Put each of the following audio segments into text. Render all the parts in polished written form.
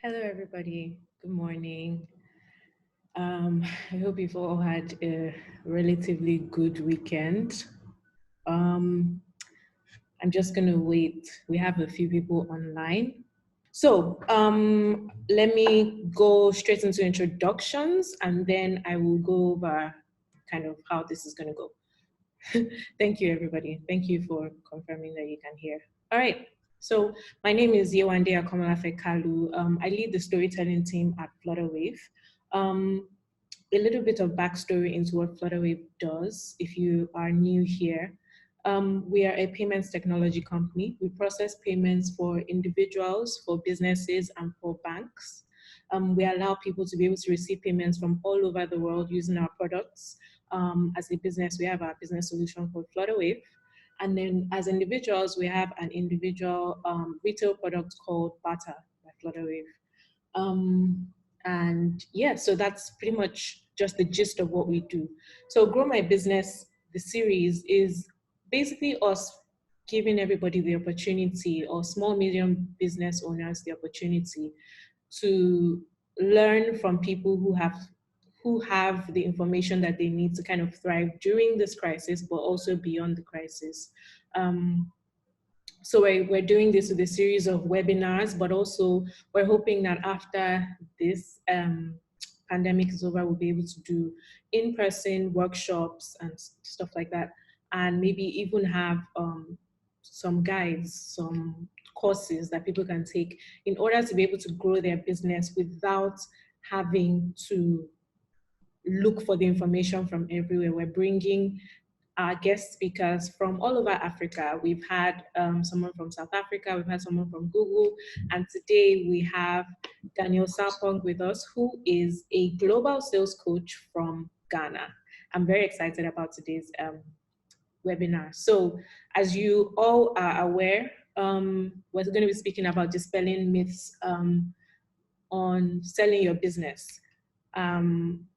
Hello, everybody. Good morning. I hope you've all had a relatively good weekend. Um, I'm just going to wait. We have a few people online. So let me go straight into introductions and then I will go over kind of how this is going to go. Thank you, everybody. Thank you for confirming that you can hear. All right. So my name is Yewande Akomolafe Kalu. I lead the storytelling team at Flutterwave. Um, a little bit of backstory into what Flutterwave does, if you are new here. We are a payments technology company. We process payments for individuals, for businesses, and for banks. We allow people to be able to receive payments from all over the world using our products. As a business, we have our business solution called Flutterwave. And then as individuals, we have an individual retail product called Barter by Flutterwave. Um, and yeah, so that's pretty much just the gist of what we do. So Grow My Business, the series, is basically us giving everybody the opportunity, or small, medium business owners the opportunity to learn from people who have the information that they need to kind of thrive during this crisis, but also beyond the crisis. So we're doing this with a series of webinars, but also we're hoping that after this pandemic is over, we'll be able to do in-person workshops and stuff like that, and maybe even have some guides, some courses that people can take in order to be able to grow their business without having to look for the information from everywhere. We're bringing our guest speakers from all over Africa. We've had someone from South Africa, we've had someone from Google, and today we have Daniel Sarpong with us, who is a global sales coach from Ghana. I'm very excited about today's webinar. So as you all are aware, we're going to be speaking about dispelling myths on selling your business.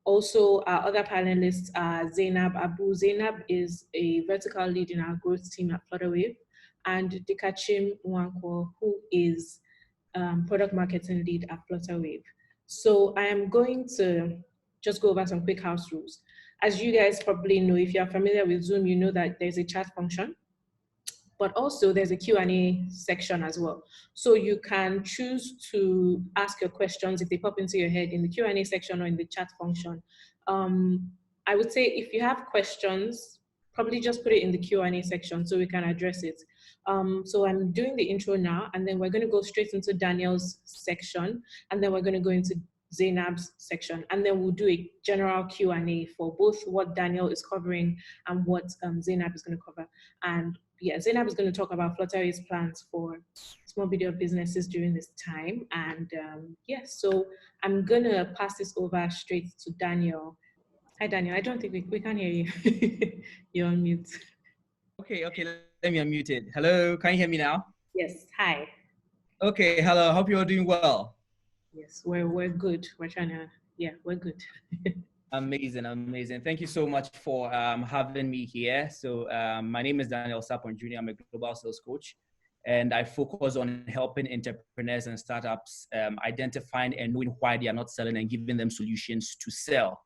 Also, our other panelists are Zainab Abu. Zainab is a vertical lead in our growth team at Flutterwave, and Dikachim Nwankwo, who is product marketing lead at Flutterwave. So I am going to just go over some quick house rules. As you guys probably know, if you're familiar with Zoom, you know that there's a chat function, but also there's a Q&A section as well. So you can choose to ask your questions if they pop into your head in the Q&A section or in the chat function. I would say if you have questions, probably just put it in the Q&A section so we can address it. So I'm doing the intro now, and then we're going to go straight into Daniel's section, and then we're going to go into Zainab's section, and then we'll do a general Q&A for both what Daniel is covering and what Zainab is going to cover. And yeah, Zainab is going to talk about Flutterwave's plans for small video businesses during this time. And yeah, so I'm going to pass this over straight to Daniel. Hi, Daniel. I don't think we can hear you. You're on mute. Okay, let me unmute it. Hello, can you hear me now? Yes, hi. Okay, hello, hope you're doing well. Yes, we're good. We're trying to, yeah, we're good. Amazing. Thank you so much for having me here. So my name is Daniel Sarpong Jr. I'm a global sales coach, and I focus on helping entrepreneurs and startups identifying and knowing why they are not selling and giving them solutions to sell.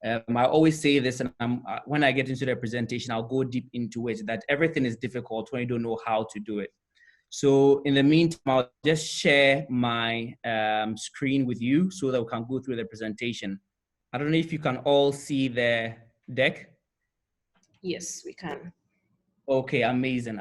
I always say this, and when I get into the presentation, I'll go deep into it, that everything is difficult when you don't know how to do it. So in the meantime, I'll just share my screen with you so that we can go through the presentation. I don't know if you can all see the deck. Yes, we can. Okay, amazing.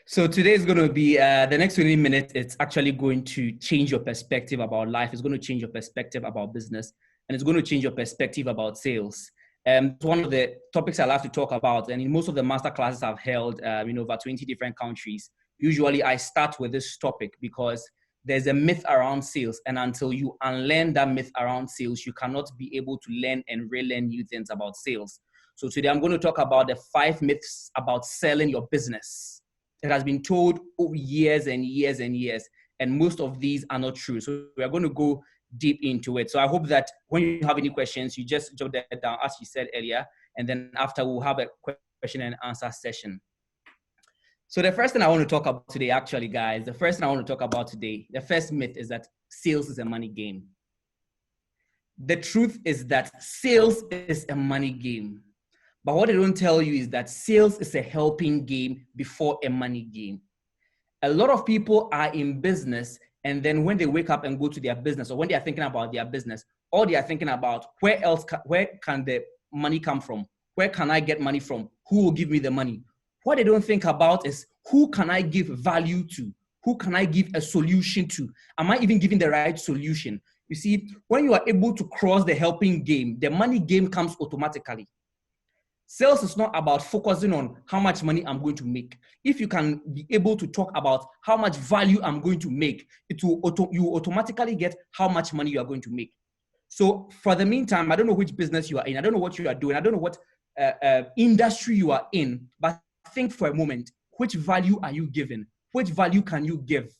So today is going to be the next 20 minutes. It's actually going to change your perspective about life. It's going to change your perspective about business, and it's going to change your perspective about sales. It's one of the topics I love to talk about. And in most of the master classes I've held in over 20 different countries, usually I start with this topic because there's a myth around sales. And until you unlearn that myth around sales, you cannot be able to learn and relearn new things about sales. So today I'm going to talk about the 5 myths about selling your business. It has been told over years and years and years, and most of these are not true. So we are going to go deep into it. So I hope that when you have any questions, you just jot that down, as you said earlier, and then after we'll have a question and answer session. So the first thing I want to talk about today, actually, guys, the first myth is that sales is a money game. The truth is that sales is a money game. But what they don't tell you is that sales is a helping game before a money game. A lot of people are in business, and then when they wake up and go to their business, or when they are thinking about their business, all they are thinking about, where can the money come from? Where can I get money from? Who will give me the money? What they don't think about is, who can I give value to? Who can I give a solution to? Am I even giving the right solution? You see, when you are able to cross the helping game, the money game comes automatically. Sales is not about focusing on how much money I'm going to make. If you can be able to talk about how much value I'm going to make, you automatically get how much money you are going to make. So for the meantime, I don't know which business you are in. I don't know what you are doing. I don't know what industry you are in, but think for a moment, which value are you giving? Which value can you give?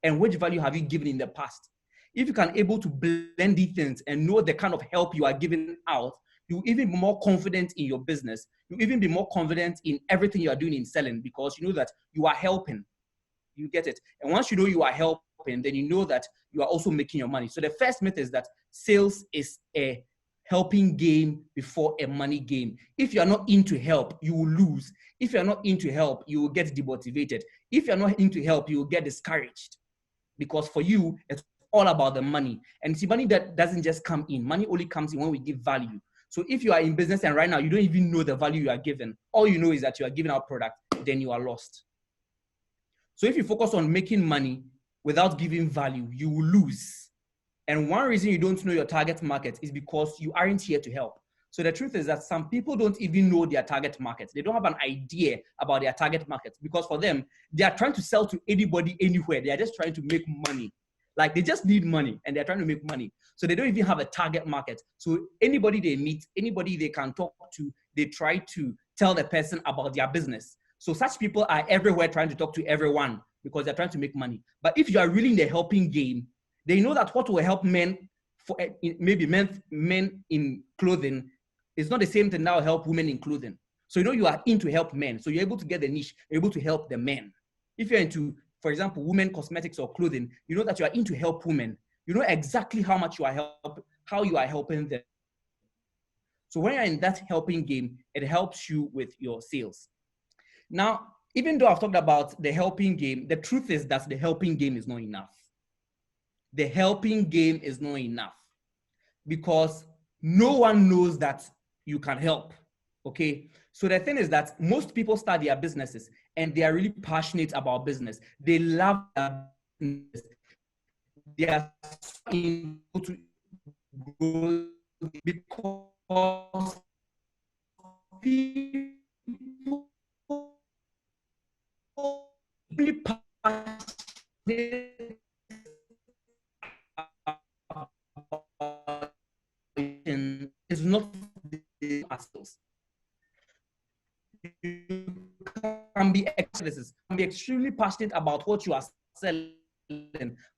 And which value have you given in the past? If you can able to blend these things and know the kind of help you are giving out, you'll even be more confident in your business. You'll even be more confident in everything you are doing in selling, because you know that you are helping. You get it? And once you know you are helping, then you know that you are also making your money. So the first myth is that sales is a helping game before a money game. If you are not into help, you will lose. If you are not into help, you will get demotivated. If you are not into help, you will get discouraged, because for you, it's all about the money. And see, money that doesn't just come in. Money only comes in when we give value. So if you are in business and right now you don't even know the value you are given, all you know is that you are giving out product, then you are lost. So if you focus on making money without giving value, you will lose. And one reason you don't know your target market is because you aren't here to help. So the truth is that some people don't even know their target market. They don't have an idea about their target market, because for them, they are trying to sell to anybody, anywhere. They are just trying to make money. Like, they just need money and they're trying to make money. So they don't even have a target market. So anybody they meet, anybody they can talk to, they try to tell the person about their business. So such people are everywhere trying to talk to everyone because they're trying to make money. But if you are really in the helping game, they know that what will help men, for maybe men in clothing, is not the same thing that will help women in clothing. So you know you are in to help men. So you're able to get the niche, you're able to help the men. If you're into, for example, women cosmetics or clothing, you know that you are into help women. You know exactly how much you are how you are helping them. So when you're in that helping game, it helps you with your sales. Now, even though I've talked about the helping game, the truth is that the helping game is not enough. The helping game is not enough, because no one knows that you can help. Okay. So the thing is that most people start their businesses and they are really passionate about business. They love their business. They are able to grow because people really passionate is not the skills. You can be extremely passionate about what you are selling,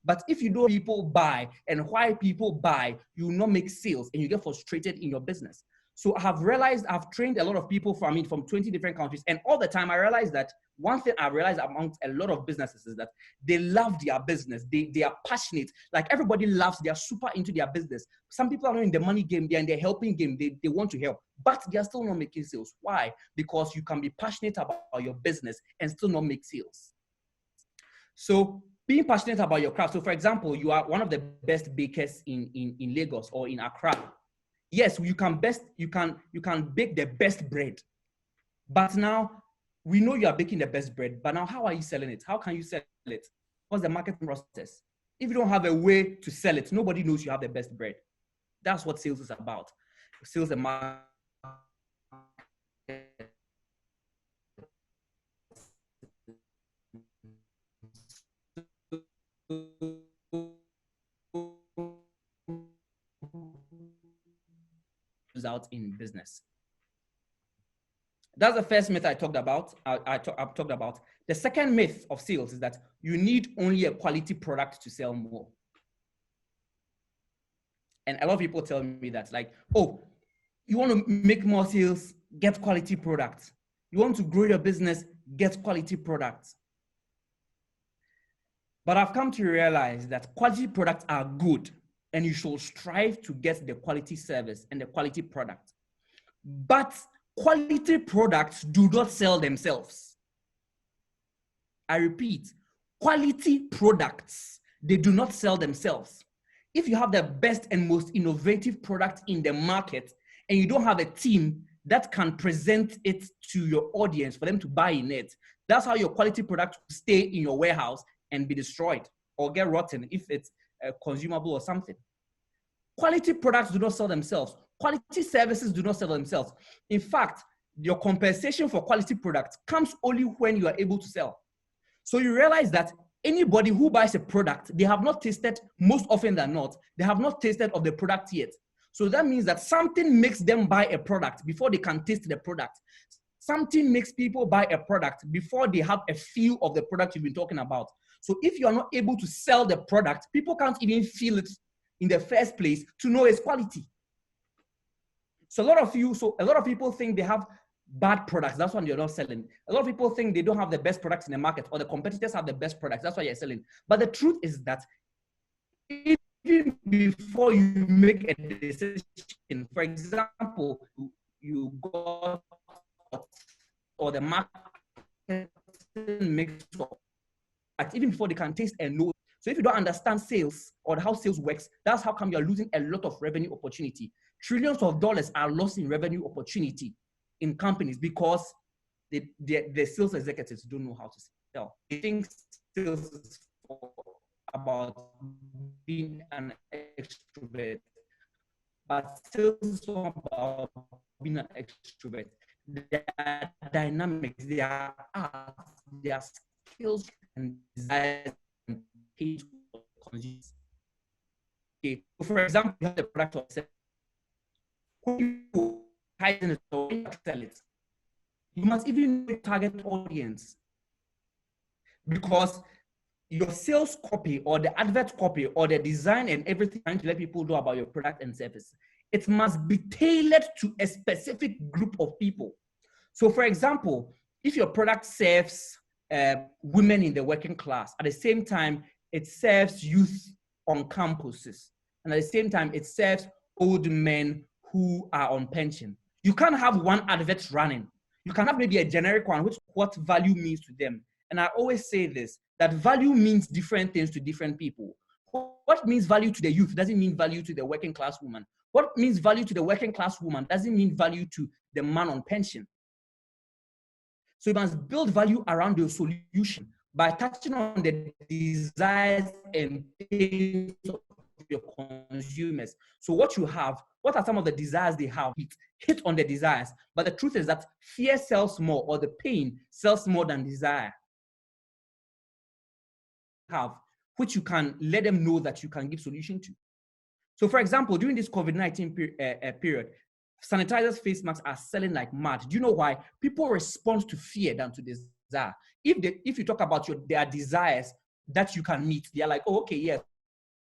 but if you don't people buy and why people buy, you will not make sales and you get frustrated in your business. So I have realized, I've trained a lot of people from 20 different countries, and all the time I realized that one thing I realized amongst a lot of businesses is that they love their business. They are passionate. Like, everybody loves, they are super into their business. Some people are not in the money game, they're in the helping game. They want to help, but they are still not making sales. Why? Because you can be passionate about your business and still not make sales. So being passionate about your craft. So for example, you are one of the best bakers in Lagos or in Accra. Yes, you can bake the best bread. But now we know you are baking the best bread, but now how are you selling it? How can you sell it? What's the marketing process? If you don't have a way to sell it, nobody knows you have the best bread. That's what sales is about. Sales and marketing. Out in business. That's the first myth I talked about. I've talked about. The second myth of sales is that you need only a quality product to sell more. And a lot of people tell me that, like, oh, you want to make more sales, get quality products. You want to grow your business, get quality products. But I've come to realize that quality products are good and you should strive to get the quality service and the quality product. But quality products do not sell themselves. I repeat, quality products, they do not sell themselves. If you have the best and most innovative product in the market and you don't have a team that can present it to your audience for them to buy in it, that's how your quality product will stay in your warehouse and be destroyed or get rotten if it's consumable or something. Quality products do not sell themselves. Quality services do not sell themselves. In fact, your compensation for quality products comes only when you are able to sell. So you realize that anybody who buys a product, they have not tasted, most often than not, they have not tasted of the product yet. So that means that something makes them buy a product before they can taste the product. Something makes people buy a product before they have a feel of the product you've been talking about. So if you are not able to sell the product, people can't even feel it in the first place to know its quality. So a lot of people think they have bad products. That's why you're not selling. A lot of people think they don't have the best products in the market or the competitors have the best products. That's why you're selling. But the truth is that even before you make a decision, for example, you got or the market makes up, even before they can taste and know. So if you don't understand sales or how sales works, that's how come you're losing a lot of revenue opportunity. Trillions of dollars are lost in revenue opportunity in companies because the sales executives don't know how to sell. They think sales is about being an extrovert, but sales is about being an extrovert. There are dynamics, there are arts, there are skills and desires and page consumers. Okay, so for example, you have the product of sales. When you sell it, you must even know your target audience, because your sales copy or the advert copy or the design and everything trying to let people know about your product and service, it must be tailored to a specific group of people. So for example, if your product serves women in the working class, at the same time, it serves youth on campuses, and at the same time, it serves old men who are on pension. You can't have one advert running. You can have maybe a generic one, which what value means to them. And I always say this, that value means different things to different people. What means value to the youth doesn't mean value to the working class woman. What means value to the working class woman doesn't mean value to the man on pension. So you must build value around your solution by touching on the desires and pains of your consumers. So what you have, what are some of the desires they have? Hit on the desires. But the truth is that fear sells more, or the pain sells more than desire. Which you can let them know that you can give solution to. So for example, during this COVID-19 period, sanitizers, face masks are selling like mad. Do you know why? People respond to fear than to desire. If you talk about their desires that you can meet, they're like, oh, okay, yeah,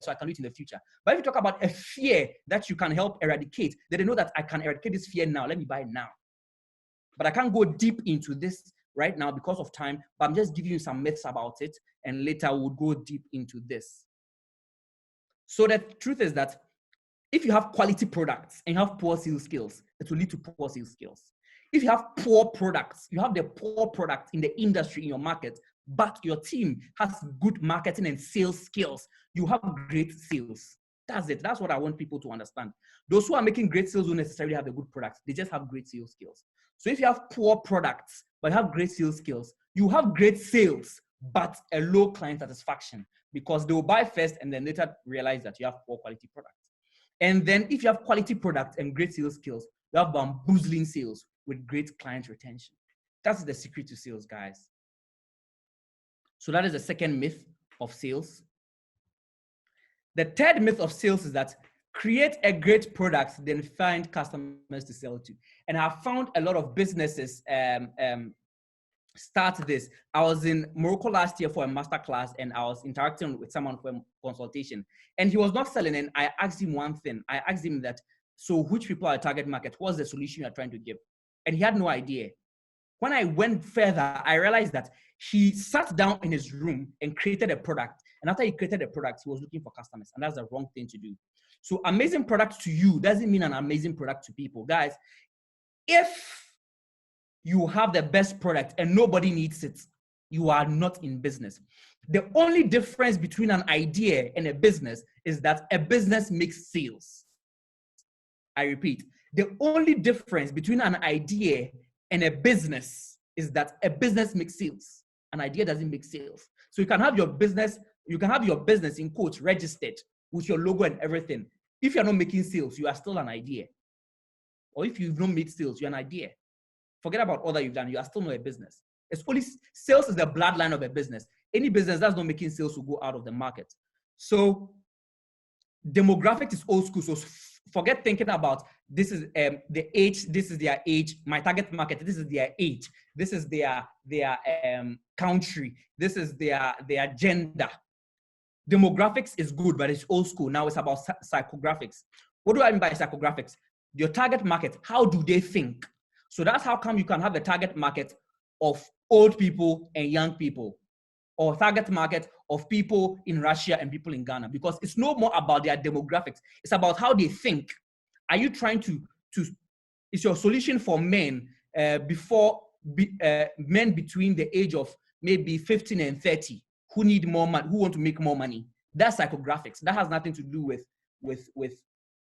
so I can do it in the future. But if you talk about a fear that you can help eradicate, then they know that I can eradicate this fear now. Let me buy it now. But I can't go deep into this right now because of time, but I'm just giving you some myths about it, and later we'll go deep into this. So the truth is that if you have quality products and you have poor sales skills, it will lead to poor sales skills. If you have poor products, you have the poor product in the industry, in your market, but your team has good marketing and sales skills, you have great sales. That's it. That's what I want people to understand. Those who are making great sales don't necessarily have the good products. They just have great sales skills. So if you have poor products, but you have great sales skills, you have great sales, but a low client satisfaction, because they will buy first and then later realize that you have poor quality products. And then if you have quality products and great sales skills, you have bamboozling sales with great client retention. That's the secret to sales, guys. So that is the second myth of sales. The third myth of sales is that create a great product, then find customers to sell to. And I've found a lot of businesses start this. I was in Morocco last year for a masterclass, and I was interacting with someone for a consultation, and he was not selling. And I asked him one thing. I asked him that, so which people are target market? What's the solution you're trying to give? And he had no idea. When I went further, I realized that he sat down in his room and created a product. And after he created a product, he was looking for customers. And that's the wrong thing to do. So amazing product to you doesn't mean an amazing product to people. Guys, if you have the best product and nobody needs it, you are not in business. The only difference between an idea and a business is that a business makes sales. I repeat, the only difference between an idea and a business is that a business makes sales. An idea doesn't make sales. So you can have your business in quotes registered with your logo and everything. If you're not making sales, you are still an idea. Or if you've not made sales, you're an idea. Forget about all that you've done. You are still not a business. It's only sales is the bloodline of a business. Any business that's not making sales will go out of the market. So demographic is old school. So forget thinking about this is the age, this is their age, my target market, this is their age, this is their country, this is their gender. Demographics is good, but it's old school. Now it's about psychographics. What do I mean by psychographics? Your target market, how do they think? So that's how come you can have a target market of old people and young people, or target market of people in Russia and people in Ghana, because it's no more about their demographics. It's about how they think. Are you trying to is your solution for men men between the age of maybe 15 and 30 who need more money, who want to make more money? That's psychographics. That has nothing to do with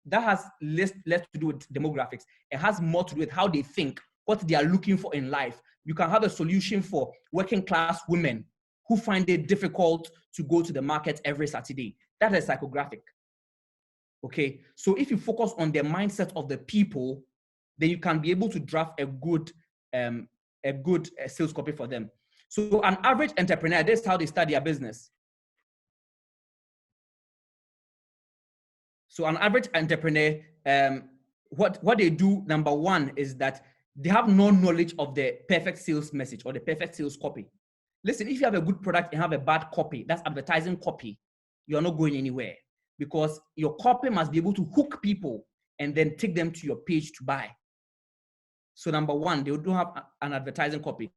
that has less to do with demographics. It has more to do with how they think, what they are looking for in life. You can have a solution for working class women who find it difficult to go to the market every Saturday. That is psychographic. Okay, so if you focus on the mindset of the people, then you can be able to draft a good sales copy for them. So an average entrepreneur, this is how they start their business. So an average entrepreneur, what they do, number one, is that they have no knowledge of the perfect sales message or the perfect sales copy. Listen, if you have a good product and have a bad copy, that's advertising copy, you're not going anywhere, because your copy must be able to hook people and then take them to your page to buy. So number one, they don't have an advertising copy.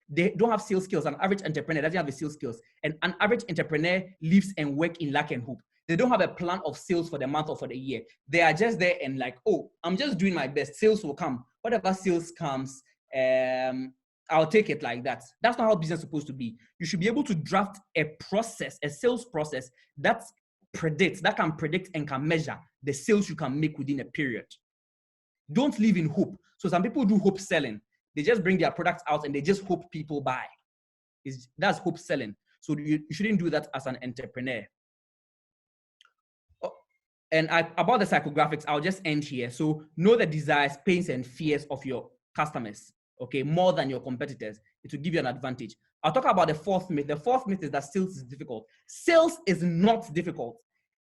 They don't have sales skills. An average entrepreneur doesn't have the sales skills. And an average entrepreneur lives and works in lack and hope. They don't have a plan of sales for the month or for the year. They are just there and like, oh, I'm just doing my best. Sales will come. Whatever sales comes, I'll take it like that. That's not how business is supposed to be. You should be able to draft a process, a sales process that can predict and can measure the sales you can make within a period. Don't live in hope. So some people do hope selling. They just bring their products out and they just hope people buy. That's hope selling. So you shouldn't do that as an entrepreneur. And about the psychographics, I'll just end here. So know the desires, pains, and fears of your customers, okay, more than your competitors. It will give you an advantage. I'll talk about the fourth myth. The fourth myth is that sales is difficult. Sales is not difficult.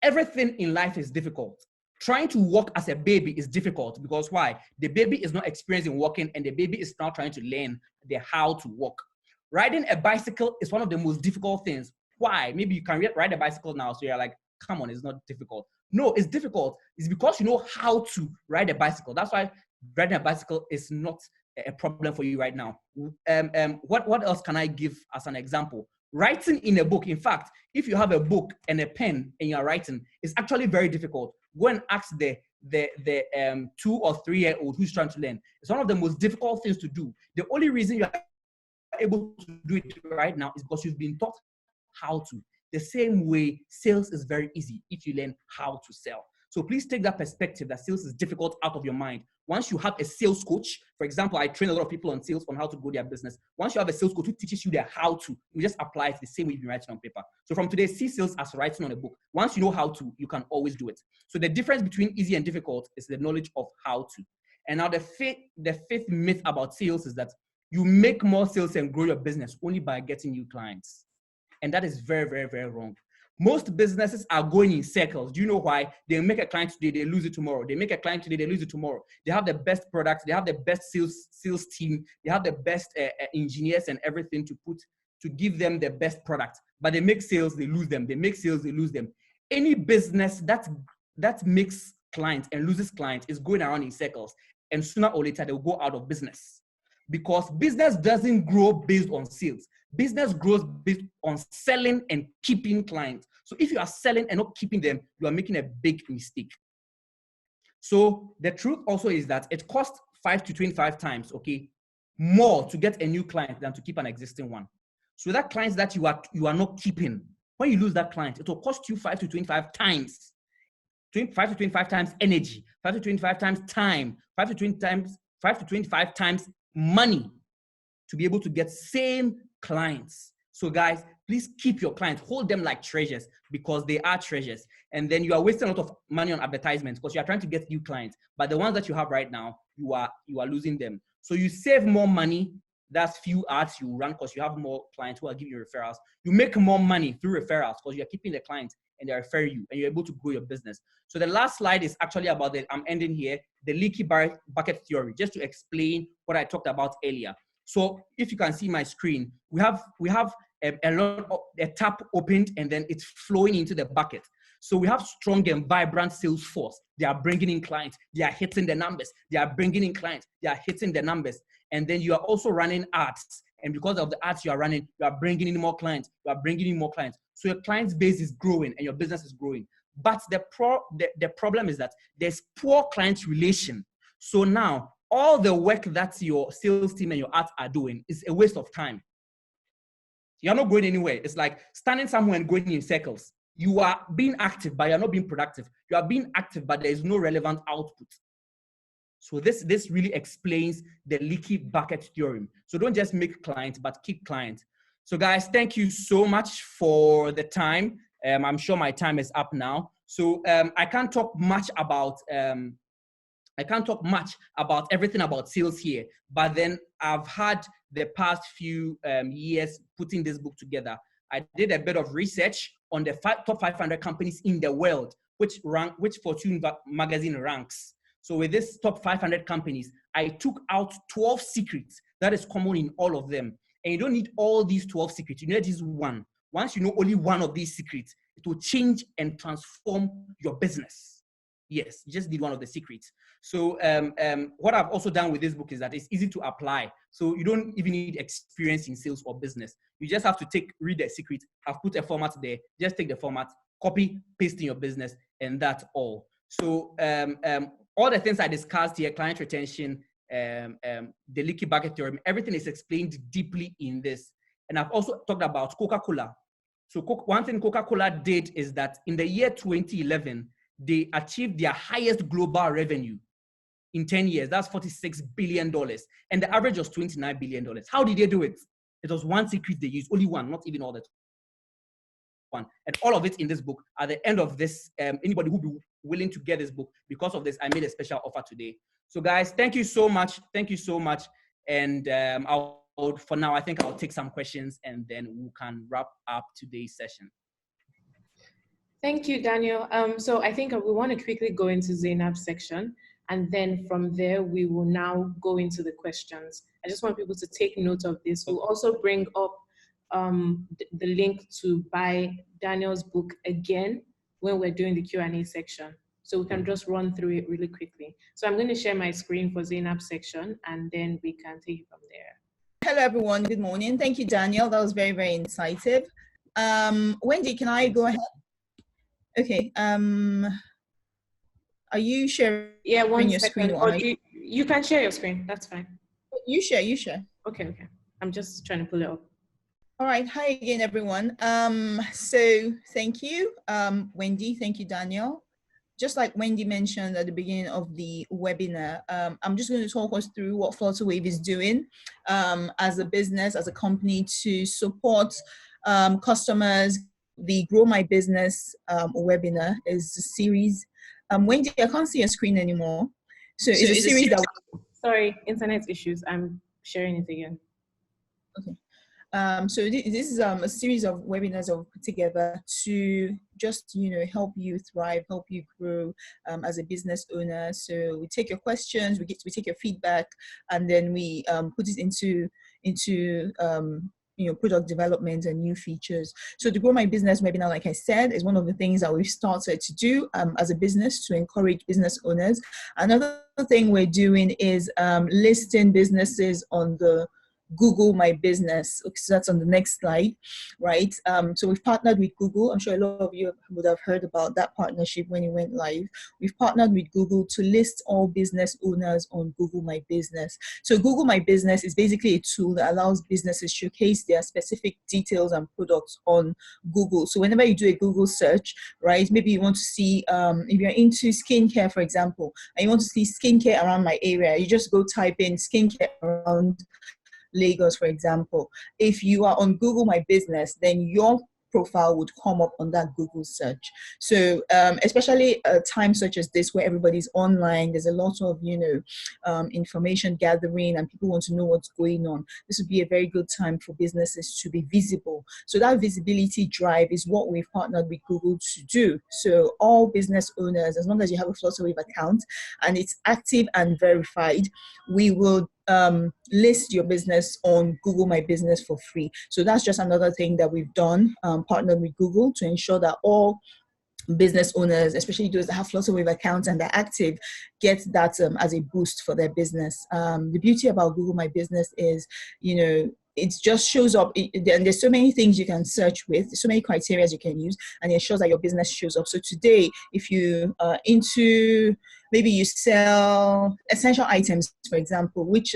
Everything in life is difficult. Trying to walk as a baby is difficult because why? The baby is not experienced in walking and the baby is now trying to learn the how to walk. Riding a bicycle is one of the most difficult things. Why? Maybe you can ride a bicycle now, so you're like, come on, it's not difficult. No, it's difficult. It's because you know how to ride a bicycle. That's why riding a bicycle is not a problem for you right now. What else can I give as an example? Writing in a book. In fact, if you have a book and a pen and you're writing, it's actually very difficult. Go and ask the 2 or 3 year old who's trying to learn. It's one of the most difficult things to do. The only reason you're able to do it right now is because you've been taught how to. The same way, sales is very easy if you learn how to sell. So please take that perspective that sales is difficult out of your mind. Once you have a sales coach, for example, I train a lot of people on sales on how to grow their business. Once you have a sales coach who teaches you the how to, you just apply it the same way you've been writing on paper. So from today, see sales as writing on a book. Once you know how to, you can always do it. So the difference between easy and difficult is the knowledge of how to. And now the fifth myth about sales is that you make more sales and grow your business only by getting new clients. And that is very, very, very wrong. Most businesses are going in circles. Do you know why? They make a client today, they lose it tomorrow. They make a client today, they lose it tomorrow. They have the best products, they have the best sales team, they have the best engineers and everything to give them the best product. But they make sales, they lose them. They make sales, they lose them. Any business that makes clients and loses clients is going around in circles. And sooner or later, they'll go out of business. because business doesn't grow based on sales. Business grows based on selling and keeping clients. So if you are selling and not keeping them, you are making a big mistake. So the truth also is that it costs 5 to 25 times, okay, more to get a new client than to keep an existing one. So that clients that you are not keeping, when you lose that client, it will cost you 5 to 25 times. 5 to 25 times energy, 5 to 25 times time, 5 to 25 times money to be able to get same clients. So guys, please keep your clients, hold them like treasures because they are treasures. And then you are wasting a lot of money on advertisements because you are trying to get new clients. But the ones that you have right now, you are losing them. So you save more money. That's few ads you run because you have more clients who are giving you referrals. You make more money through referrals because you're keeping the clients and they refer you and you're able to grow your business. So the last slide is actually about I'm ending here, the leaky bucket theory, just to explain what I talked about earlier. So if you can see my screen, we have a tap opened and then it's flowing into the bucket. So we have strong and vibrant sales force. They are bringing in clients. They are hitting the numbers. They are bringing in clients. They are hitting the numbers. And then you are also running ads. And because of the ads you are running, you are bringing in more clients. You are bringing in more clients. So your client base is growing and your business is growing. But the problem is that there's poor client relation. So now all the work that your sales team and your ads are doing is a waste of time. You're not going anywhere. It's like standing somewhere and going in circles. You are being active, but you're not being productive. You are being active, but there is no relevant output. So this really explains the leaky bucket theorem. So don't just make clients, but keep clients. So guys, thank you so much for the time. I'm sure my time is up now. So I can't talk much about everything about sales here, but then I've had the past few years putting this book together. I did a bit of research on the top 500 companies in the world, which Fortune magazine ranks. So with this top 500 companies, I took out 12 secrets that is common in all of them. And you don't need all these 12 secrets. You need just one. Once you know only one of these secrets, it will change and transform your business. Yes, you just need one of the secrets. So what I've also done with this book is that it's easy to apply. So you don't even need experience in sales or business. You just have to read the secret. I've put a format there. Just take the format, copy, paste in your business, and that's all. So all the things I discussed here, client retention, the leaky bucket theorem, everything is explained deeply in this. And I've also talked about Coca-Cola. So one thing Coca-Cola did is that in the year 2011, they achieved their highest global revenue in 10 years. That's $46 billion. And the average was $29 billion. How did they do it? It was one secret they used, only one, not even all that one. And all of it in this book. At the end of this, anybody who be willing to get this book, because of this, I made a special offer today. So guys, thank you so much. Thank you so much. And for now, I think I'll take some questions and then we can wrap up today's session. Thank you, Daniel. So I think we want to quickly go into Zainab's section, and then from there, we will now go into the questions. I just want people to take note of this. We'll also bring up the link to buy Daniel's book again when we're doing the Q&A section. So we can just run through it really quickly. So I'm going to share my screen for Zainab's section, and then we can take it from there. Hello, everyone. Good morning. Thank you, Daniel. That was very, very incisive. Wendy, can I go ahead? Okay. Are you sharing your screen? Or you can share your screen. That's fine. You share. Okay. I'm just trying to pull it up. All right. Hi again, everyone. So thank you, Wendy. Thank you, Daniel. Just like Wendy mentioned at the beginning of the webinar, I'm just going to talk us through what Flutterwave is doing as a business, as a company to support customers. The Grow My Business webinar is a series. Wendy, I can't see your screen anymore. So it's a series that... Sorry, internet issues. I'm sharing it again. Okay. So this is a series of webinars I've put together to just, help you thrive, help you grow as a business owner. So we take your questions, we take your feedback, and then we put it into product development and new features. So the Grow My Business webinar, like I said, is one of the things that we've started to do as a business to encourage business owners. Another thing we're doing is listing businesses on the Google My Business. So that's on the next slide, right? So we've partnered with Google. I'm sure a lot of you would have heard about that partnership when it went live. We've partnered with Google to list all business owners on Google My Business. So Google My Business is basically a tool that allows businesses to showcase their specific details and products on Google. So whenever you do a Google search, right, maybe you want to see, if you're into skincare, for example, and you want to see skincare around my area, you just go type in skincare around Lagos, for example. If you are on Google My Business, then your profile would come up on that Google search. So especially at times such as this where everybody's online, there's a lot of, information gathering and people want to know what's going on. This would be a very good time for businesses to be visible. So that visibility drive is what we've partnered with Google to do. So all business owners, as long as you have a Flutterwave account and it's active and verified, we will list your business on Google My Business for free. So that's just another thing that we've done, partnered with Google to ensure that all business owners, especially those that have Flutterwave accounts and they're active, get that as a boost for their business. The beauty about Google My Business is, it just shows up, and there's so many things you can search with, so many criteria you can use, and it shows that your business shows up. So today, if you are into, maybe you sell essential items, for example, which,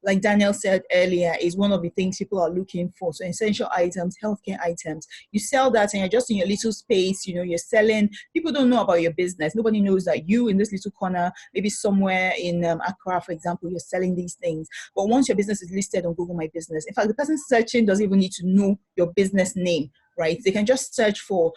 like Daniel said earlier, is one of the things people are looking for. So essential items, healthcare items, you sell that and you're just in your little space, you're selling. People don't know about your business. Nobody knows that you in this little corner, maybe somewhere in Accra, for example, you're selling these things. But once your business is listed on Google My Business, in fact, the person searching doesn't even need to know your business name, right? They can just search for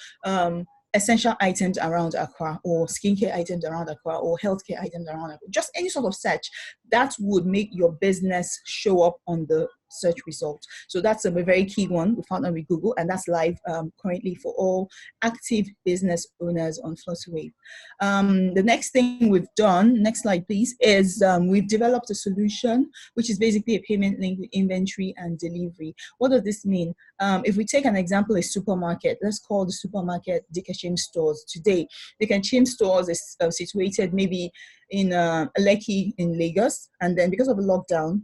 essential items around Accra, or skincare items around Accra, or healthcare items around Accra. Just any sort of search that would make your business show up on the search results. So that's a very key one. We partnered with Google, and that's live currently for all active business owners on Flutterwave. The next thing we've done, next slide please, is we've developed a solution which is basically a payment link with inventory and delivery. What does this mean? If we take an example, a supermarket, let's call the supermarket Dikachim Stores. Today, Dikachim Stores is situated maybe in Lekki in Lagos, and then because of the lockdown,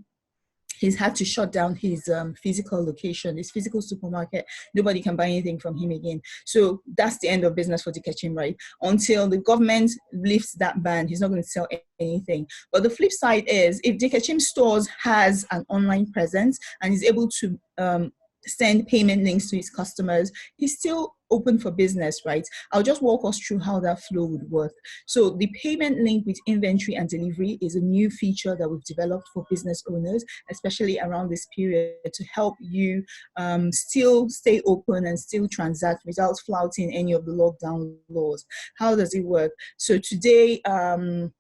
he's had to shut down his physical location, his physical supermarket. Nobody can buy anything from him again. So that's the end of business for Dikachim, right? Until the government lifts that ban, he's not going to sell anything. But the flip side is, if Dikachim Stores has an online presence and is able to send payment links to his customers, he's still open for business, right? I'll just walk us through how that flow would work. So the payment link with inventory and delivery is a new feature that we've developed for business owners, especially around this period, to help you still stay open and still transact without flouting any of the lockdown laws. How does it work? So today,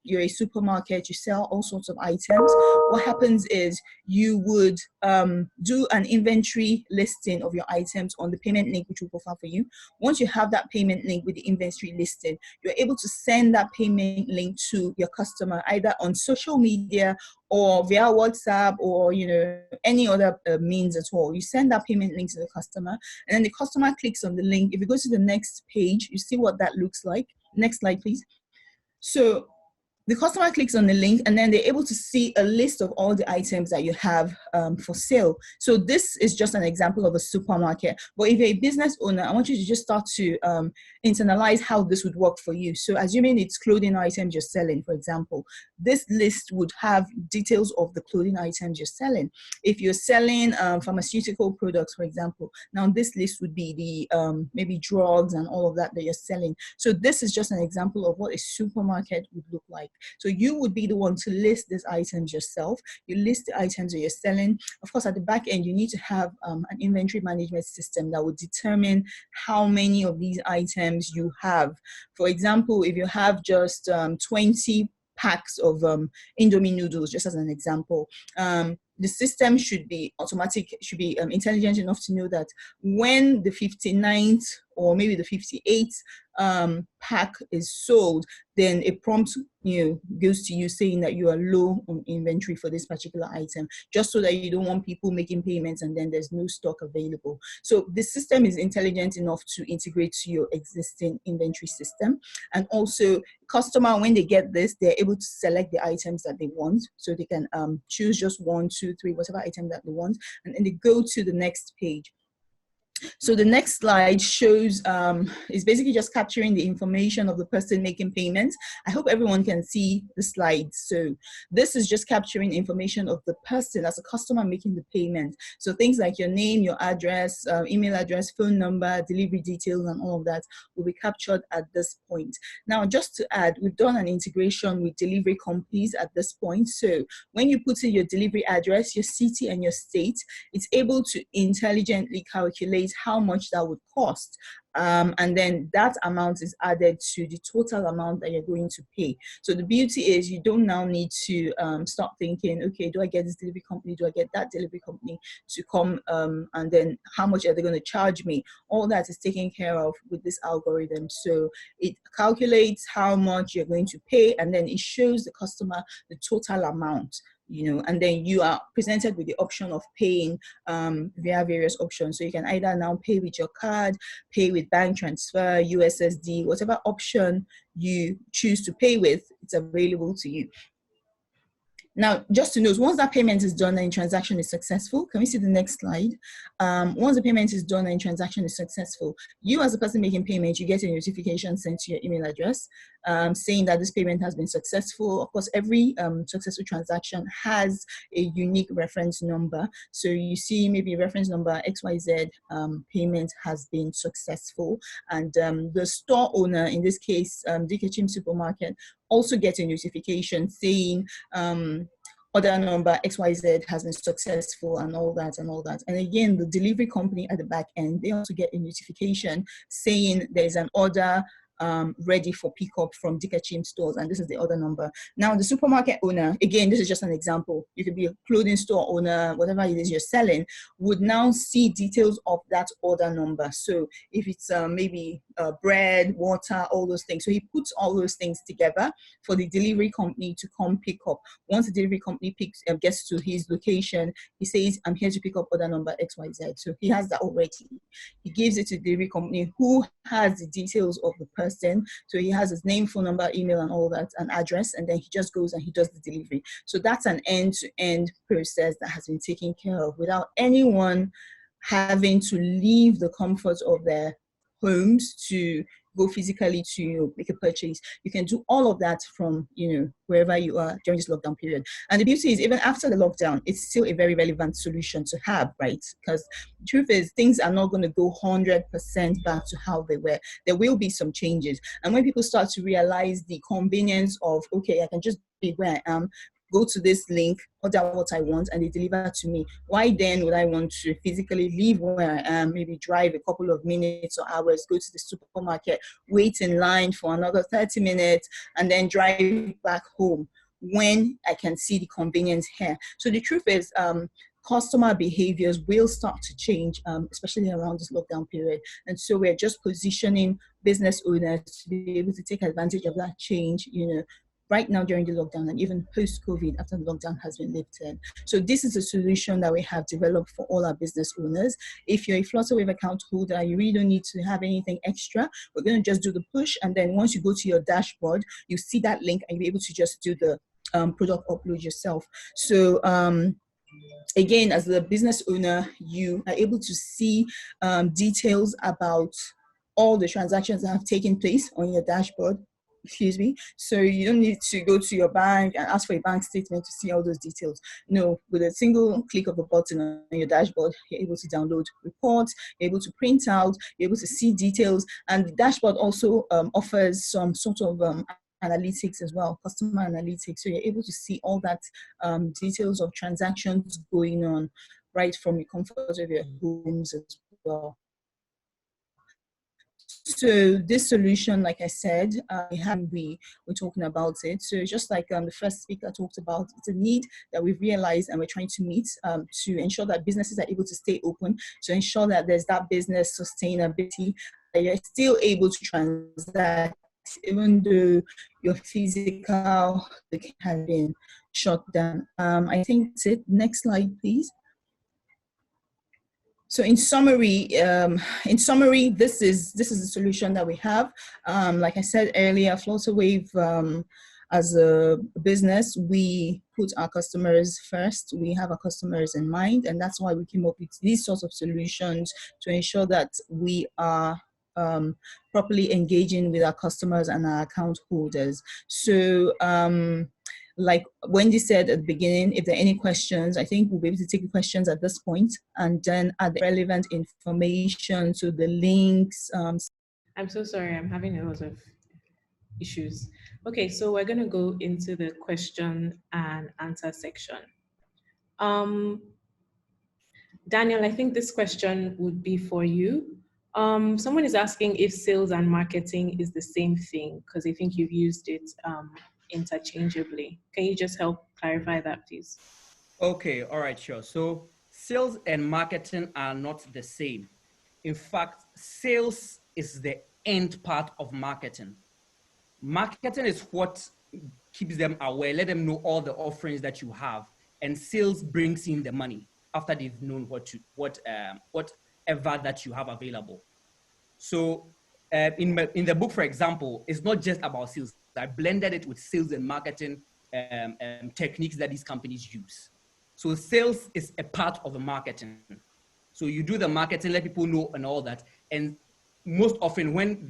you're a supermarket, you sell all sorts of items. What happens is you would do an inventory listing of your items on the payment link, which will profile for you. Once you have that payment link with the inventory listed, you're able to send that payment link to your customer either on social media or via WhatsApp, or any other means at all. You send that payment link to the customer, and then the customer clicks on the link. If you go to the next page, you see what that looks like. Next slide, please. So the customer clicks on the link, and then they're able to see a list of all the items that you have for sale. So this is just an example of a supermarket. But if you're a business owner, I want you to just start to internalize how this would work for you. So assuming it's clothing items you're selling, for example, this list would have details of the clothing items you're selling. If you're selling pharmaceutical products, for example, now this list would be the maybe drugs and all of that you're selling. So this is just an example of what a supermarket would look like. So you would be the one to list these items yourself. You list the items that you're selling. Of course, at the back end, you need to have an inventory management system that would determine how many of these items you have. For example, if you have just 20 packs of Indomie noodles, just as an example, the system should be automatic, should be intelligent enough to know that when the 59th or maybe the 58th pack is sold, then a prompt goes to you saying that you are low on inventory for this particular item, just so that you don't want people making payments and then there's no stock available. So the system is intelligent enough to integrate to your existing inventory system. And also customer, when they get this, they're able to select the items that they want. So they can choose just 1, 2, 3, whatever item that they want, and then they go to the next page. So the next slide shows, is basically just capturing the information of the person making payments. I hope everyone can see the slides. So this is just capturing information of the person as a customer making the payment. So things like your name, your address, email address, phone number, delivery details, and all of that will be captured at this point. Now, just to add, we've done an integration with delivery companies at this point. So when you put in your delivery address, your city, and your state, it's able to intelligently calculate how much that would cost. And then that amount is added to the total amount that you're going to pay. So the beauty is you don't now need to start thinking, okay, do I get this delivery company? Do I get that delivery company to come? And then how much are they going to charge me? All that is taken care of with this algorithm. So it calculates how much you're going to pay, and then it shows the customer the total amount. And then you are presented with the option of paying via various options. So you can either now pay with your card, pay with bank transfer, USSD, whatever option you choose to pay with, it's available to you. Now, just to note, once that payment is done and transaction is successful, can we see the next slide? Once the payment is done and transaction is successful, you as a person making payment, you get a notification sent to your email address saying that this payment has been successful. Of course, every successful transaction has a unique reference number. So you see maybe reference number XYZ payment has been successful. And the store owner, in this case, DKCHIM Supermarket, also get a notification saying order number XYZ has been successful, and all that and all that. And again, the delivery company at the back end, they also get a notification saying there's an order ready for pickup from DKCHIM stores, and this is the order number. Now the supermarket owner, again, this is just an example, you could be a clothing store owner, whatever it is you're selling, would now see details of that order number. So if it's maybe bread, water, all those things, so he puts all those things together for the delivery company to come pick up. Once the delivery company gets to his location, he says, I'm here to pick up order number XYZ. So he has that already. He gives it to the delivery company, who has the details of the person. So he has his name, phone number, email, and all that, and address, and then he just goes and he does the delivery. So that's an end-to-end process that has been taken care of without anyone having to leave the comfort of their homes to go physically to make a purchase. You can do all of that from wherever you are during this lockdown period. And the beauty is, even after the lockdown, it's still a very relevant solution to have, right? Because the truth is, things are not going to go 100% back to how they were. There will be some changes. And when people start to realize the convenience of, okay, I can just be where I am, go to this link, order what I want, and they deliver to me. Why then would I want to physically leave where I am, maybe drive a couple of minutes or hours, go to the supermarket, wait in line for another 30 minutes, and then drive back home, when I can see the convenience here? So the truth is, customer behaviors will start to change, especially around this lockdown period. And so we're just positioning business owners to be able to take advantage of that change, right now during the lockdown, and even post-COVID after the lockdown has been lifted. So this is a solution that we have developed for all our business owners. If you're a Flutterwave account holder, you really don't need to have anything extra. We're going to just do the push, and then once you go to your dashboard, you see that link and you'll be able to just do the product upload yourself. So again, as the business owner, you are able to see details about all the transactions that have taken place on your dashboard. Excuse me. So you don't need to go to your bank and ask for a bank statement to see all those details. No, with a single click of a button on your dashboard, you're able to download reports, you're able to print out, you're able to see details. And the dashboard also offers some sort of analytics as well, customer analytics. So you're able to see all that details of transactions going on right from the comfort of your homes as well. So this solution, like I said, we're talking about it. So just like the first speaker talked about, it's a need that we've realized and we're trying to meet to ensure that businesses are able to stay open, to ensure that there's that business sustainability, you're still able to transact even though your physical has been shut down. I think that's it. Next slide, please. So in summary, this is the solution that we have. Like I said earlier, Flutterwave, as a business, we put our customers first. We have our customers in mind, and that's why we came up with these sorts of solutions to ensure that we are properly engaging with our customers and our account holders. So like Wendy said at the beginning, if there are any questions, I think we'll be able to take questions at this point and then add the relevant information to the links. I'm so sorry, I'm having a lot of issues. Okay, so we're going to go into the question and answer section. Daniel, I think this question would be for you. Someone is asking if sales and marketing is the same thing, because I think you've used it interchangeably. Can you just help clarify that, please? Okay, all right, sure. So sales and marketing are not the same. In fact, sales is the end part of marketing. Marketing is what keeps them aware, let them know all the offerings that you have, and sales brings in the money after they've known whatever that you have available. So in the book, for example, it's not just about sales. I blended it with sales and marketing techniques that these companies use. So sales is a part of the marketing. So you do the marketing, let people know and all that. And most often when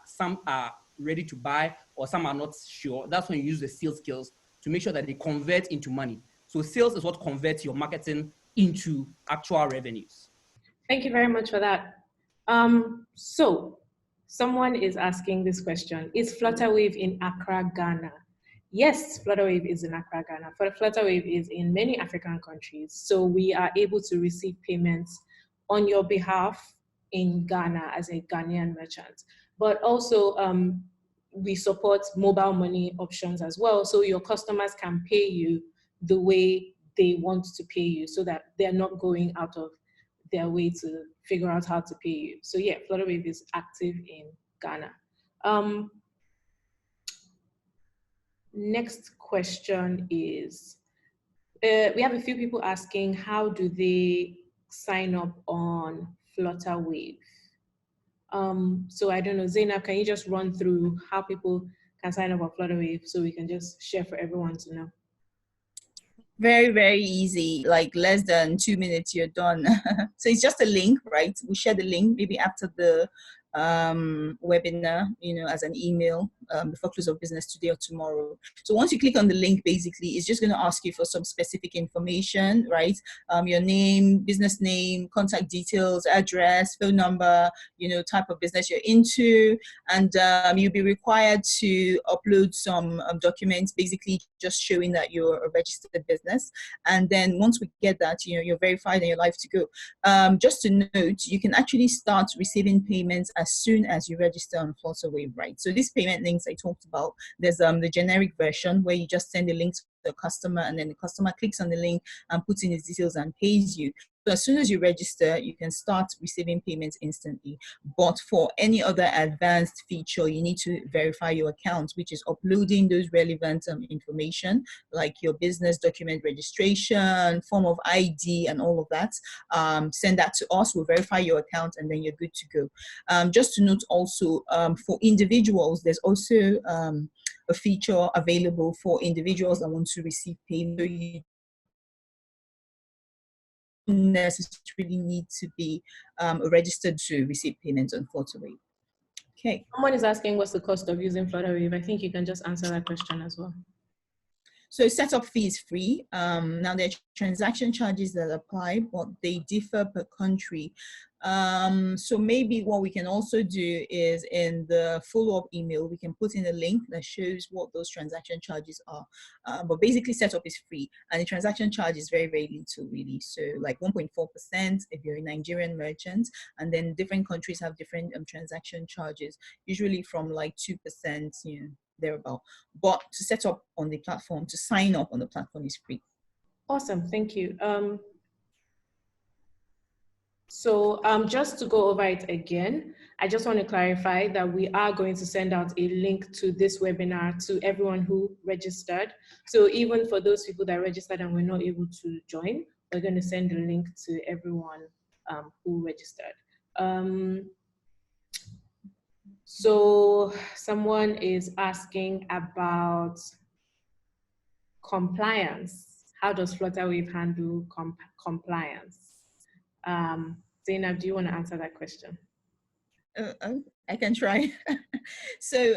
some are ready to buy or some are not sure, that's when you use the sales skills to make sure that they convert into money. So sales is what converts your marketing into actual revenues. Thank you very much for that. So someone is asking this question: is Flutterwave in Accra, Ghana? Yes, Flutterwave is in Accra, Ghana. Flutterwave is in many African countries. So we are able to receive payments on your behalf in Ghana as a Ghanaian merchant. But also we support mobile money options as well. So your customers can pay you the way they want to pay you so that they're not going out of their way to figure out how to pay you. So yeah, Flutterwave is active in Ghana. Next question is, we have a few people asking, how do they sign up on Flutterwave? So I don't know, Zainab, can you just run through how people can sign up on Flutterwave so we can just share for everyone to know? Very, very easy, like less than 2 minutes, you're done. So it's just a link, right? We share the link maybe after the webinar, as an email before close of business today or tomorrow. So once you click on the link, basically, it's just going to ask you for some specific information, right? Your name, business name, contact details, address, phone number, type of business you're into, and you'll be required to upload some documents, basically just showing that you're a registered business. And then once we get that, you're verified and you're live to go. Just to note, you can actually start receiving payments as soon as you register on Flutterwave, right? So these payment links I talked about, there's the generic version where you just send the link to the customer and then the customer clicks on the link and puts in his details and pays you. So as soon as you register, you can start receiving payments instantly. But for any other advanced feature, you need to verify your account, which is uploading those relevant information, like your business document registration, form of ID, and all of that. Send that to us, we'll verify your account, and then you're good to go. Just to note also, for individuals, there's also a feature available for individuals that want to receive payment. So you necessarily need to be registered to receive payments on Flutterwave. Okay. Someone is asking what's the cost of using Flutterwave. I think you can just answer that question as well. So setup fee is free. Now there are transaction charges that apply, but they differ per country. So maybe what we can also do is in the follow-up email, we can put in a link that shows what those transaction charges are. But basically setup is free and the transaction charge is very, very little really. So like 1.4% if you're a Nigerian merchant, and then different countries have different transaction charges, usually from like 2%, thereabout. But to set up on the platform, to sign up on the platform is free. Awesome, thank you. So just to go over it again, I just want to clarify that we are going to send out a link to this webinar to everyone who registered. So even for those people that registered and were not able to join, we're going to send the link to everyone who registered. So someone is asking about compliance. How does Flutterwave handle compliance? Zainab, do you want to answer that question? I can try. So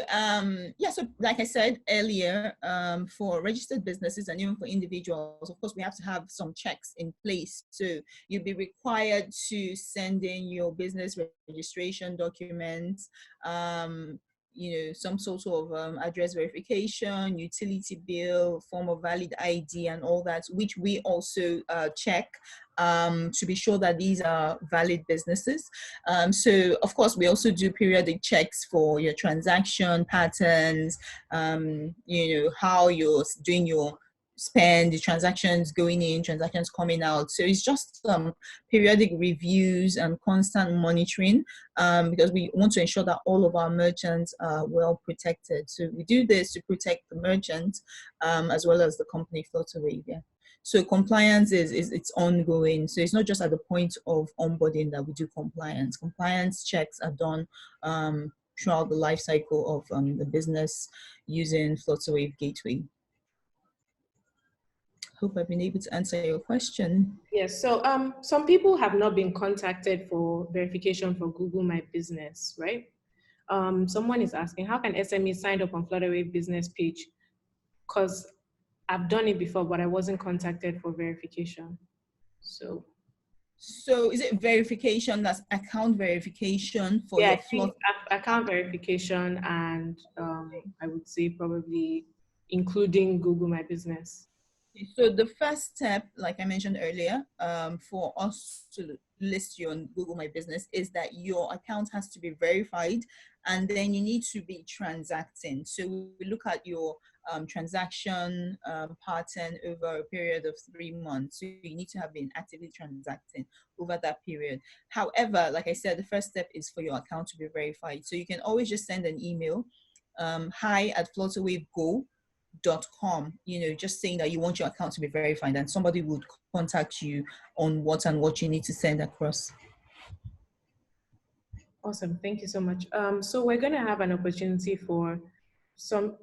yeah, so like I said earlier, for registered businesses and even for individuals, of course, we have to have some checks in place. So you'll be required to send in your business registration documents, some sort of address verification, utility bill, form of valid ID and all that, which we also check to be sure that these are valid businesses. So of course, we also do periodic checks for your transaction patterns, how you're doing your spend, the transactions going in, transactions coming out. So it's just periodic reviews and constant monitoring because we want to ensure that all of our merchants are well protected. So we do this to protect the merchants as well as the company Flutterwave. Yeah. So compliance it's ongoing. So it's not just at the point of onboarding that we do compliance. Compliance checks are done throughout the life cycle of the business using Flutterwave Gateway. Hope I've been able to answer your question. Yes, so some people have not been contacted for verification for Google My Business, right? Someone is asking, how can SMEs sign up on Flutterwave business page? Because I've done it before, but I wasn't contacted for verification. So is it verification, that's account verification for yeah, your I think account verification and I would say probably including Google My Business. So the first step, like I mentioned earlier, for us to list you on Google My Business is that your account has to be verified and then you need to be transacting. So we look at your transaction pattern over a period of 3 months. So you need to have been actively transacting over that period. However, like I said, the first step is for your account to be verified. So you can always just send an email, hi@flutterwavego.com, just saying that you want your account to be verified, and somebody would contact you on what you need to send across. Awesome, thank you so much. So we're gonna have an opportunity for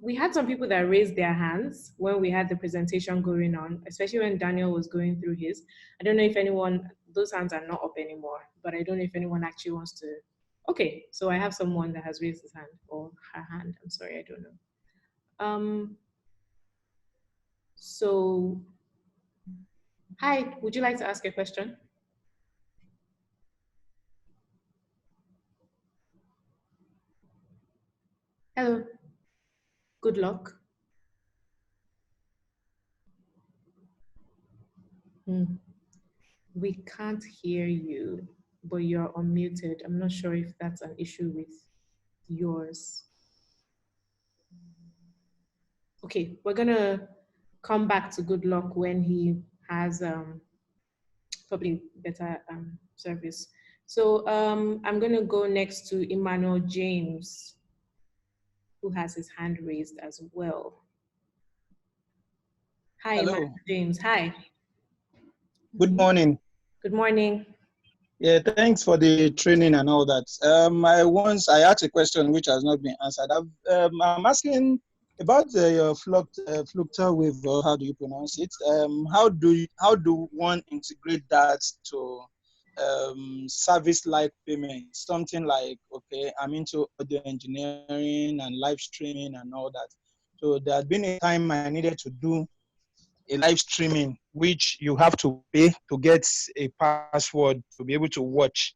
we had some people that raised their hands when we had the presentation going on, especially when Daniel was going through his. I don't know if anyone, those hands are not up anymore, but I don't know if anyone actually wants to. Okay, so I have someone that has raised his hand or her hand, I'm sorry, I don't know. So, hi, would you like to ask a question? Hello, good luck. We can't hear you, but you're unmuted. I'm not sure if that's an issue with yours. Okay, we're gonna come back to good luck when he has probably better service. So I'm gonna go next to Emmanuel James, who has his hand raised as well. Hi, Hello. Emmanuel James, hi. Good morning. Good morning. Yeah, thanks for the training and all that. I asked a question which has not been answered. I'm asking about your Flutterwave, or how do you pronounce it? How do one integrate that to service-like payment? Something like, okay, I'm into audio engineering and live streaming and all that. So there had been a time I needed to do a live streaming, which you have to pay to get a password to be able to watch,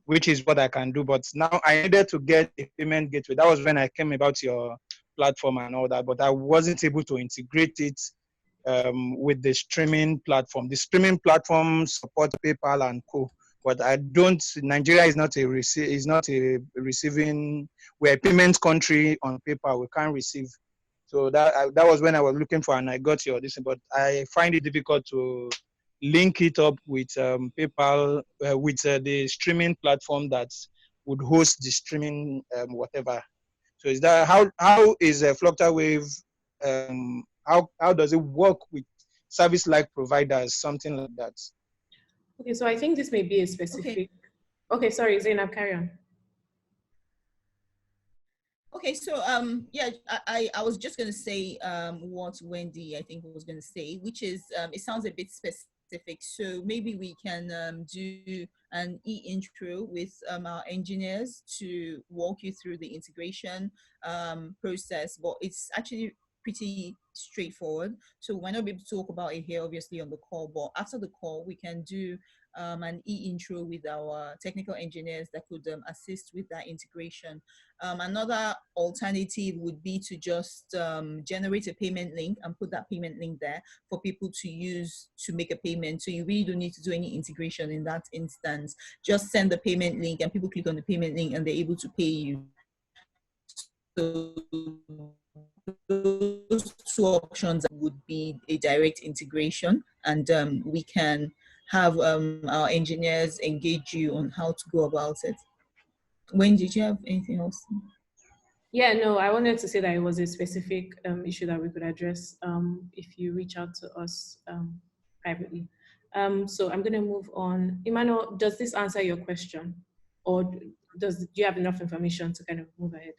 which is what I can do. But now I needed to get a payment gateway. That was when I came about your platform and all that, but I wasn't able to integrate it with the streaming platform. The streaming platform supports PayPal and co. But Nigeria is not a receiving, we're a payment country on PayPal. We can't receive. So that was when I was looking for, and I got your this, but I find it difficult to link it up with PayPal, with the streaming platform that would host the streaming whatever. So is that how is Flutterwave? How does it work with service-like providers, something like that? Okay, so I think this may be a specific. Okay, sorry, Zainab, carry on. Okay, so yeah, I was just gonna say what Wendy I think was gonna say, which is it sounds a bit specific. So maybe we can do an intro with our engineers to walk you through the integration process, but it's actually pretty straightforward. So we're not able to talk about it here, obviously, on the call, but after the call, we can do an intro with our technical engineers that could assist with that integration. Another alternative would be to just generate a payment link and put that payment link there for people to use to make a payment. So you really don't need to do any integration in that instance. Just send the payment link and people click on the payment link and they're able to pay you. So those two options would be a direct integration, and we can have our engineers engage you on how to go about it. When did you have anything else? Yeah, no, I wanted to say that it was a specific issue that we could address if you reach out to us privately. So I'm going to move on. Emmanuel, does this answer your question? Or do you have enough information to kind of move ahead?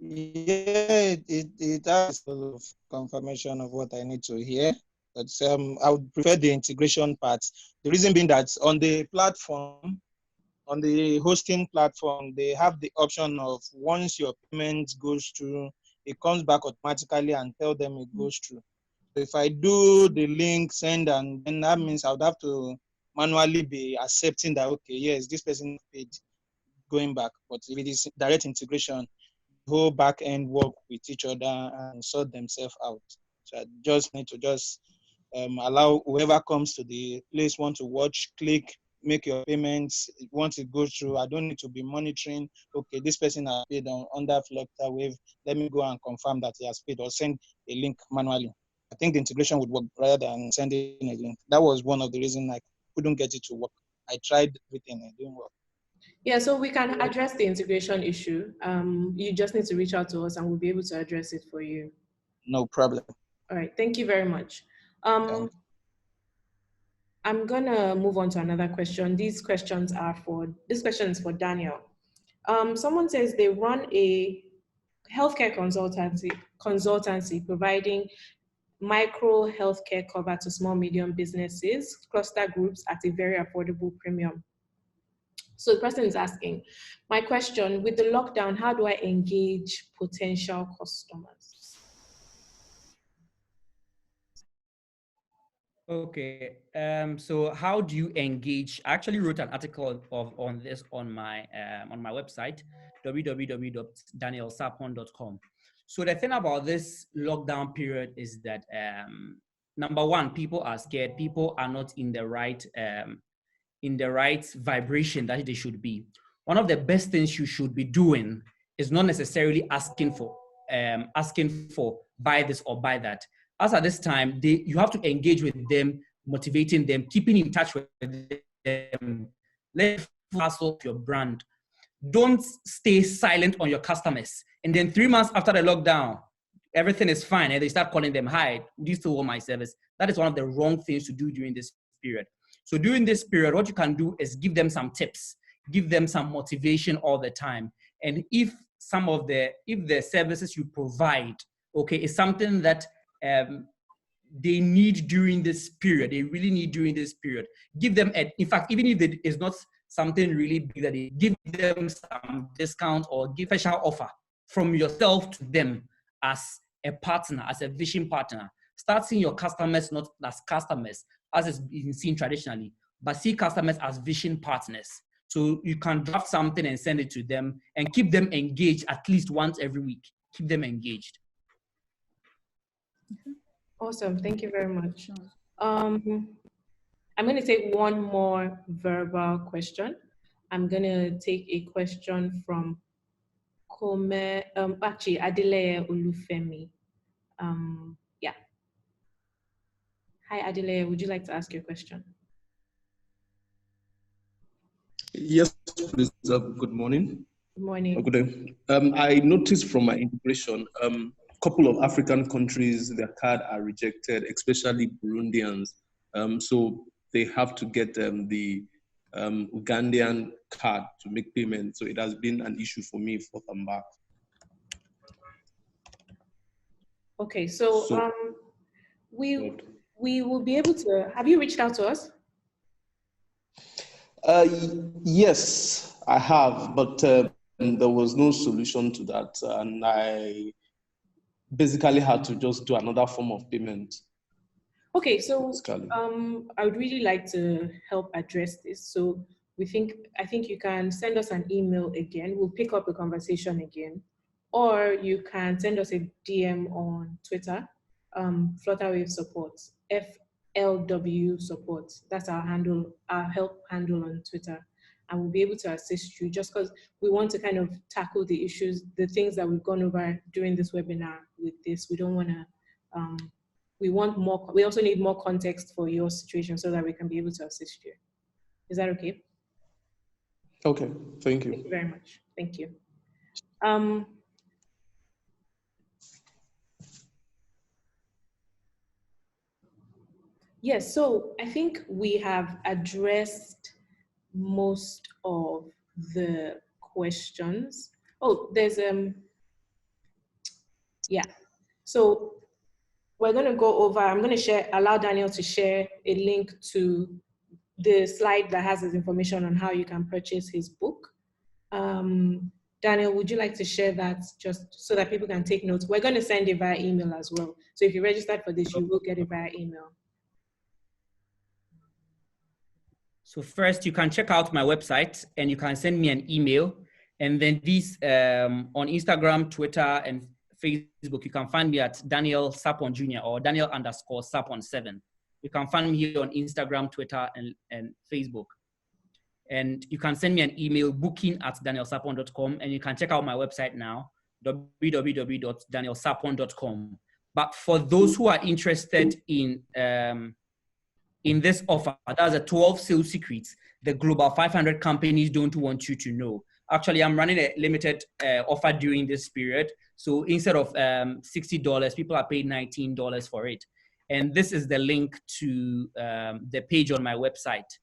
Yeah, it has a lot of confirmation of what I need to hear. But I would prefer the integration part. The reason being that on the platform, on the hosting platform, they have the option of once your payment goes through, it comes back automatically and tell them it goes through. So if I do the link send, and then that means I would have to manually be accepting that, okay, yes, this person paid going back. But if it is direct integration, the whole back end work with each other and sort themselves out. So I just need to just allow whoever comes to the place want to watch, click, make your payments. Once it goes through, I don't need to be monitoring, okay, this person has paid under Flutterwave. Let me go and confirm that he has paid, or send a link manually. I think the integration would work rather than sending a link. That was one of the reasons I couldn't get it to work. I tried everything, it didn't work. Yeah, so we can address the integration issue. You just need to reach out to us and we'll be able to address it for you. No problem. All right, thank you very much. I'm gonna move on to another question. This question is for Daniel. Someone says they run a healthcare consultancy providing micro healthcare cover to small, medium businesses, cluster groups at a very affordable premium. So the person is asking, my question, with the lockdown, how do I engage potential customers? Okay, so how do you engage? I actually wrote an article on this on my website, www.danielsarpong.com. So the thing about this lockdown period is that number one, people are scared. People are not in the right vibration that they should be. One of the best things you should be doing is not necessarily asking for buy this or buy that. As at this time, you have to engage with them, motivating them, keeping in touch with them. Let hustle your brand. Don't stay silent on your customers. And then 3 months after the lockdown, everything is fine, and they start calling them, hi, do you still want my service? That is one of the wrong things to do during this period. So during this period, what you can do is give them some tips, give them some motivation all the time. And if the services you provide, okay, is something that they need during this period, they really need during this period, give them, in fact, even if it is not something really big, that they give them some discount or give a special offer from yourself to them as a partner, as a vision partner. Start seeing your customers not as customers, as it's been seen traditionally, but see customers as vision partners. So you can draft something and send it to them and keep them engaged at least once every week. Keep them engaged. Awesome, thank you very much. I'm going to take one more verbal question. I'm going to take a question from actually Adeleye Olufemi. Yeah. Hi, Adile. Would you like to ask your question? Yes, please. Good morning. Good morning. Good day. I noticed from my integration, couple of African countries, their card are rejected, especially Burundians. So they have to get the Ugandan card to make payment. So it has been an issue for me for them back. Okay, so we will be able to. Have you reached out to us? Yes, I have, but there was no solution to that, and I basically had to just do another form of payment. Okay, so I would really like to help address this. So I think you can send us an email again. We'll pick up the conversation again, or you can send us a DM on Twitter, Flutterwave Support, FLW Support. That's our handle, our help handle on Twitter, and we'll be able to assist you. Just because we want to kind of tackle the issues, the things that we've gone over during this webinar with this. We don't want to. We want more. We also need more context for your situation so that we can be able to assist you. Is that okay? Okay, thank you. Thank you very much. Thank you. Yes, so I think we have addressed most of the questions. Oh, there's yeah. So we're going to go over, I'm going to allow Daniel to share a link to the slide that has his information on how you can purchase his book. Daniel, would you like to share that just so that people can take notes? We're going to send it via email as well. So if you registered for this, you will get it via email. So first, you can check out my website and you can send me an email. And then these on Instagram, Twitter, and Facebook, you can find me at Daniel Sarpong Jr. or Daniel_Sarpong7. You can find me here on Instagram, Twitter, and Facebook. And you can send me an email, booking@danielsarpong.com, and you can check out my website now, www.danielsarpong.com. But for those who are interested in this offer, that's a 12 sales secrets the global 500 companies don't want you to know. Actually, I'm running a limited offer during this period. So instead of $60, people are paid $19 for it. And this is the link to the page on my website.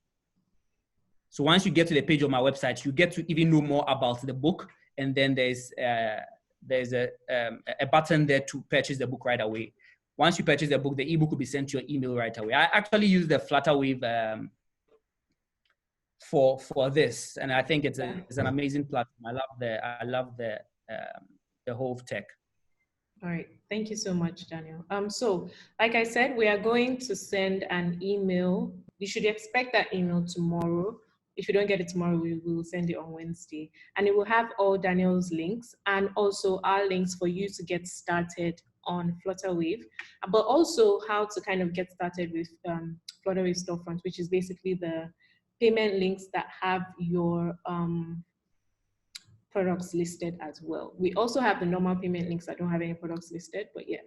So once you get to the page on my website, you get to even know more about the book. And then there's a button there to purchase the book right away. Once you purchase the book, the ebook will be sent to your email right away. I actually use the Flutterwave for this, and I think it's an amazing platform. I love the whole tech. All right, thank you so much, Daniel. So like I said, we are going to send an email. You should expect that email tomorrow. If you don't get it tomorrow, we will send it on Wednesday, and it will have all Daniel's links and also our links for you to get started on Flutterwave, but also how to kind of get started with Flutterwave Storefront, which is basically the payment links that have your products listed as well. We also have the normal payment links that don't have any products listed, but yeah,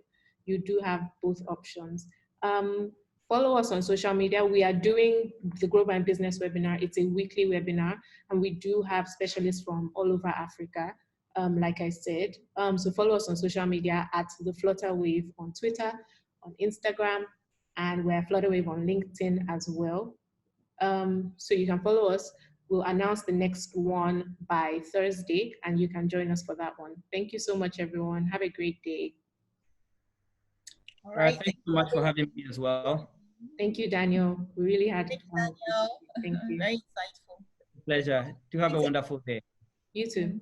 you do have both options. Follow us on social media. We are doing the Grow My Business webinar. It's a weekly webinar, and we do have specialists from all over Africa, like I said. So follow us on social media at the Flutterwave on Twitter, on Instagram, and we're Flutterwave on LinkedIn as well. So you can follow us. We'll announce the next one by Thursday, and you can join us for that one. Thank you so much, everyone. Have a great day. All right. Thank you so much for having me as well. Thank you, Daniel. We really had Thank you, Daniel. Thank you. Very insightful. Pleasure. Do have a wonderful day. You too.